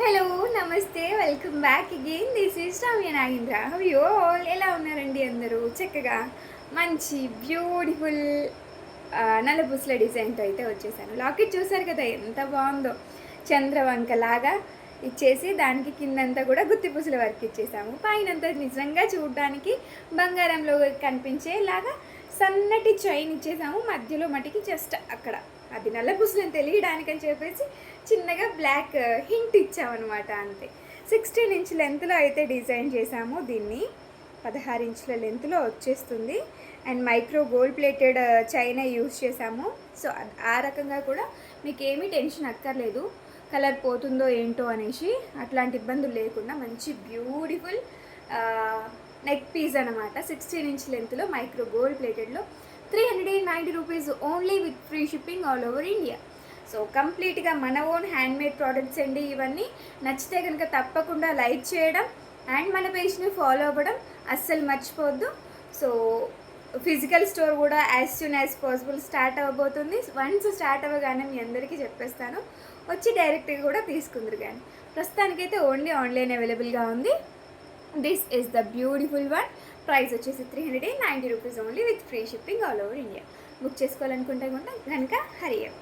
Hello నమస్తే welcome back again this is Ramya Nagendra how you all ఎలా ఉన్నారండి అందరూ చక్కగా మంచి బ్యూటిఫుల్ నల్లపూసల డిజైన్తో అయితే వచ్చేసాను. లాకెట్ చూసారు కదా ఎంత బాగుందో, చంద్రవంక లాగా ఇచ్చేసి దానికి కిందంతా కూడా గుత్తిపూసల వర్క్ ఇచ్చేసాము. పైనంతా నిజంగా చూడడానికి బంగారంలో కనిపించేలాగా సన్నటి చైన్ ఇచ్చేసాము. మధ్యలో మటుకి జస్ట్ అక్కడ అది నల్లపూసలని తెలియడానికని చెప్పేసి చిన్నగా బ్లాక్ హింట్ ఇచ్చామన్నమాట, అంతే. 16 ఇంచ్ లెంత్లో అయితే డిజైన్ చేసాము. దీన్ని 16 ఇంచుల లెంత్లో వచ్చేస్తుంది. And micro gold plated China use చేసాము. సో ఆ రకంగా కూడా మీకు ఏమీ టెన్షన్ అక్కర్లేదు, కలర్ పోతుందో ఏంటో అనేసి. అట్లాంటి ఇబ్బందులు లేకుండా మంచి బ్యూటిఫుల్ నెక్ పీస్ అనమాట. 16 ఇంచ్ లెంత్లో మైక్రో గోల్డ్ ప్లేటెడ్లో 390 rupees only with free shipping all over India. So కంప్లీట్గా మన ఓన్ హ్యాండ్మేడ్ ప్రోడక్ట్స్ అండి ఇవన్నీ. నచ్చితే కనుక తప్పకుండా లైక్ చేయడం అండ్ మన పేజ్ని ఫాలో అవ్వడం అస్సలు మర్చిపోవద్దు. సో ఫిజికల్ స్టోర్ కూడా as soon as possible start అవ్వబోతుంది. వన్స్ స్టార్ట్ అవ్వగానే మీ అందరికీ చెప్పేస్తాను, వచ్చి డైరెక్ట్గా కూడా తీసుకుందరు. కానీ ప్రస్తుతానికైతే ఓన్లీ ఆన్లైన్ అవైలబుల్గా ఉంది. This is the beautiful one. Price వచ్చేసి 390 rupees only with free shipping all over India. Book చేసుకోవాలనుకుంటే కనుక హరి అప్.